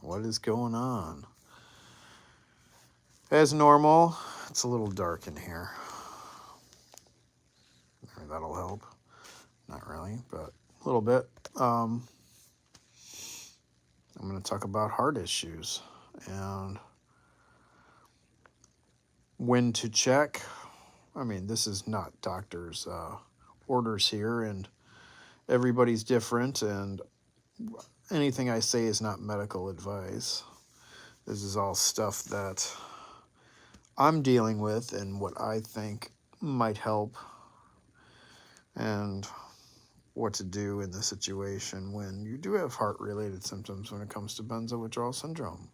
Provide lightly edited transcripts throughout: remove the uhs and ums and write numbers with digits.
What is going on? As normal, it's a little dark in here. Maybe that'll help. Not really, but a little bit. I'm going to talk about heart issues and when to check. I mean, this is not doctor's orders here, and everybody's different, and anything I say is not medical advice. This is all stuff that I'm dealing with and what I think might help, and what to do in the situation when you do have heart-related symptoms when it comes to benzo withdrawal syndrome.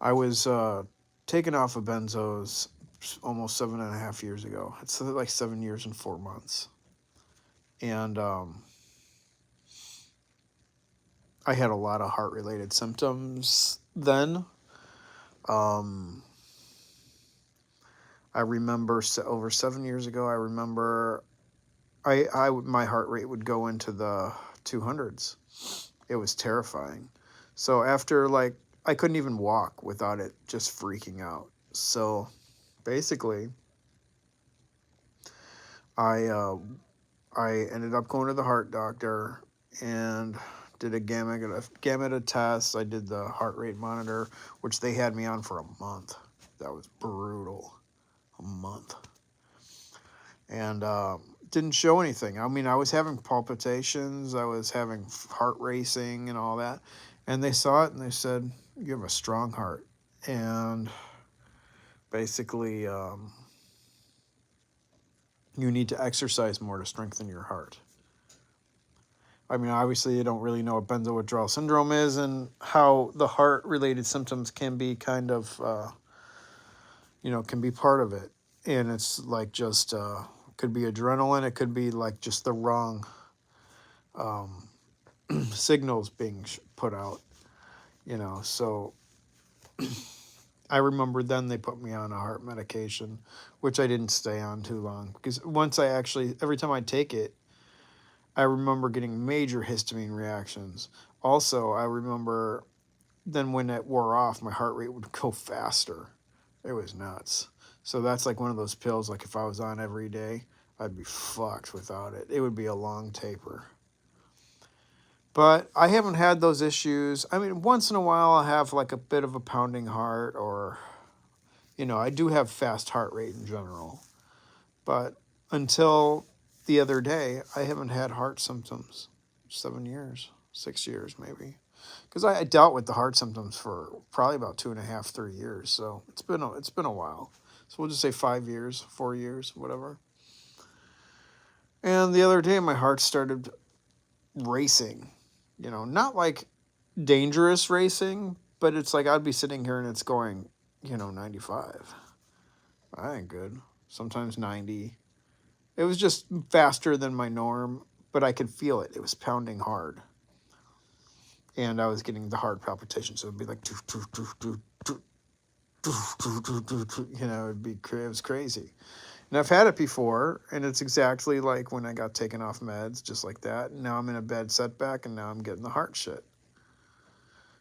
I was taken off of benzos almost 7.5 years ago. It's like 7 years and 4 months. And I had a lot of heart-related symptoms then. I remember over 7 years ago, I remember my heart rate would go into the 200s. It was terrifying. So after, like, I couldn't even walk without it just freaking out. So basically, I ended up going to the heart doctor and did a gamut of tests. I did the heart rate monitor, which they had me on for a month. That was brutal. A month. And didn't show anything. I mean, I was having palpitations. I was having heart racing and all that. And they saw it and they said, you have a strong heart. And basically, you need to exercise more to strengthen your heart. I mean, obviously, you don't really know what benzo withdrawal syndrome is and how the heart-related symptoms can be kind of, can be part of it. And it's like just, could be adrenaline. It could be like just the wrong signals being put out, So I remember then they put me on a heart medication, which I didn't stay on too long. Because every time I take it, I remember getting major histamine reactions. Also, I remember then when it wore off, my heart rate would go faster. It was nuts. So that's like one of those pills, like if I was on every day, I'd be fucked without it. It would be a long taper. But I haven't had those issues. I mean, once in a while I'll have like a bit of a pounding heart or, I do have fast heart rate in general. But until the other day, I haven't had heart symptoms. 7 years, 6 years maybe. Because I dealt with the heart symptoms for probably about 2.5, 3 years. So it's been a while. So we'll just say 5 years, 4 years, whatever. And the other day, my heart started racing. Not like dangerous racing, but it's like I'd be sitting here and it's going, 95. I ain't good. Sometimes 90. It was just faster than my norm, but I could feel it. It was pounding hard. And I was getting the heart palpitations. So it'd be like, it was crazy. And I've had it before, and it's exactly like when I got taken off meds, just like that. And now I'm in a bad setback, and now I'm getting the heart shit.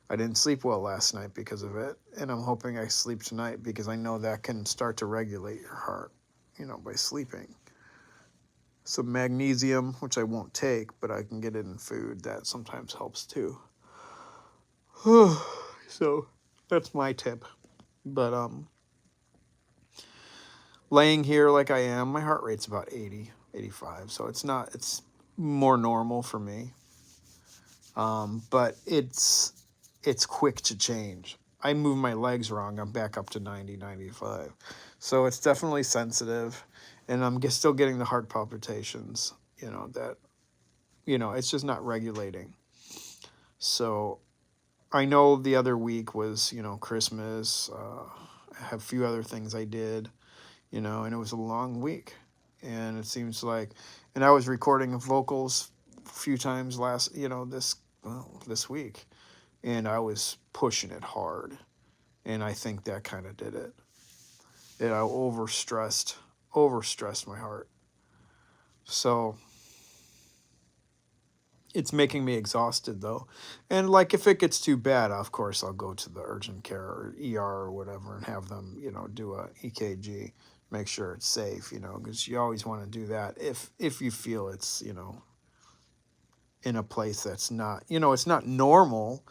I didn't sleep well last night because of it, and I'm hoping I sleep tonight because I know that can start to regulate your heart, by sleeping. Some magnesium, which I won't take, but I can get it in food. That sometimes helps too. So that's my tip. But laying here like I am, my heart rate's about 80, 85. So it's more normal for me. But it's quick to change. I move my legs wrong, I'm back up to 90, 95. So it's definitely sensitive, and I'm still getting the heart palpitations, it's just not regulating. So I know the other week was, Christmas. I have a few other things I did, and it was a long week. And it seems like, and I was recording vocals a few times this week. And I was pushing it hard. And I think that kind of did it. And I overstressed my heart. So It's making me exhausted though. And like if it gets too bad, of course I'll go to the urgent care or ER or whatever and have them, do a EKG, make sure it's safe, because you always want to do that if you feel it's, in a place that's not, it's not normal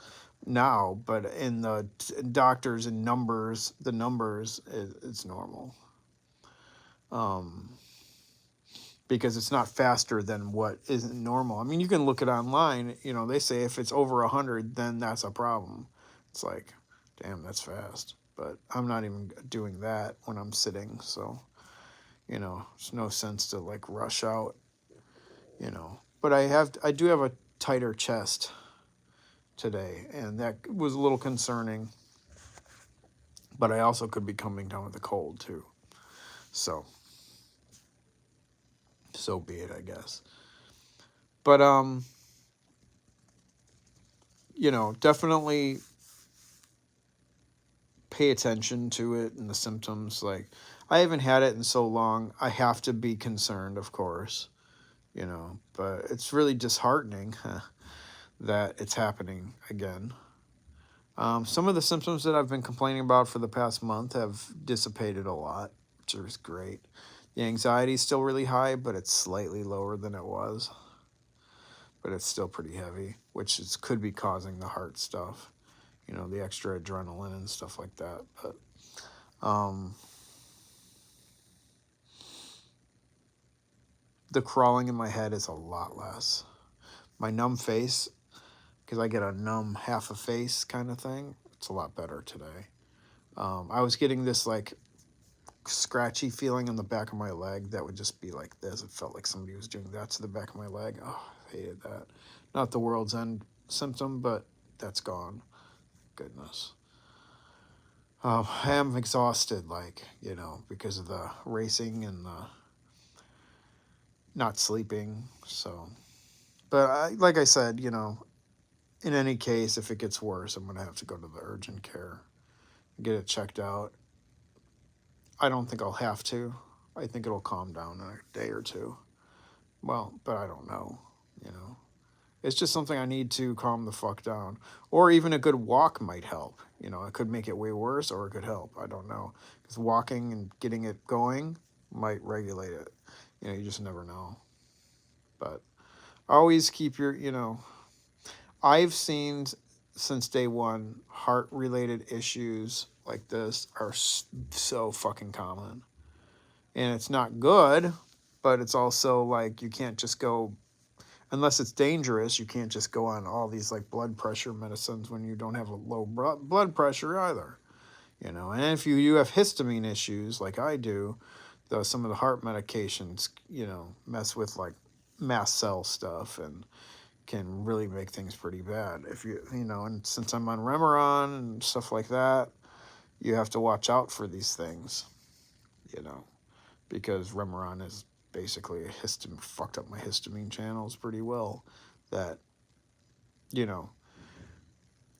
now, but in the doctors and numbers, the numbers, it's normal. Because it's not faster than what isn't normal. I mean, you can look it online. They say if it's over 100, then that's a problem. It's like, damn, that's fast. But I'm not even doing that when I'm sitting. So, there's no sense to like rush out. But I do have a tighter chest today, and that was a little concerning. But I also could be coming down with a cold too. So be it, I guess. But definitely pay attention to it and the symptoms. Like, I haven't had it in so long. I have to be concerned, of course, but it's really disheartening that it's happening again. Some of the symptoms that I've been complaining about for the past month have dissipated a lot, which is great. The anxiety is still really high, but it's slightly lower than it was. But it's still pretty heavy, which could be causing the heart stuff, the extra adrenaline and stuff like that. But the crawling in my head is a lot less. My numb face, because I get a numb half a face kind of thing, it's a lot better today. I was getting this like scratchy feeling on the back of my leg that would just be like this. It felt like somebody was doing that to the back of my leg. Oh, I hated that. Not the world's end symptom, but that's gone. Goodness. I am exhausted, because of the racing and the not sleeping. So, but like I said, in any case, if it gets worse, I'm going to have to go to the urgent care, get it checked out. I don't think I'll have to. I think it'll calm down in a day or two. Well, but I don't know, It's just something I need to calm the fuck down. Or even a good walk might help. It could make it way worse or it could help. I don't know. Because walking and getting it going might regulate it. You just never know. But always keep your, I've seen since day one, heart-related issues like this are so fucking common. And it's not good, but it's also like you can't just go, unless it's dangerous, you can't just go on all these like blood pressure medicines when you don't have a low blood pressure either. And if you have histamine issues like I do, though some of the heart medications, mess with like mast cell stuff and can really make things pretty bad. If and since I'm on Remeron and stuff like that, you have to watch out for these things, because Remeron is basically a histamine, fucked up my histamine channels pretty well. That,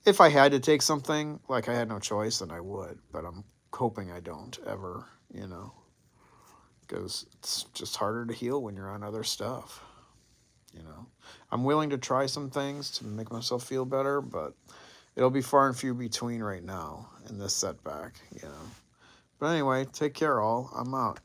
if I had to take something, like I had no choice, then I would. But I'm hoping I don't ever, because it's just harder to heal when you're on other stuff. I'm willing to try some things to make myself feel better, but it'll be far and few between right now in this setback, But anyway, take care all. I'm out.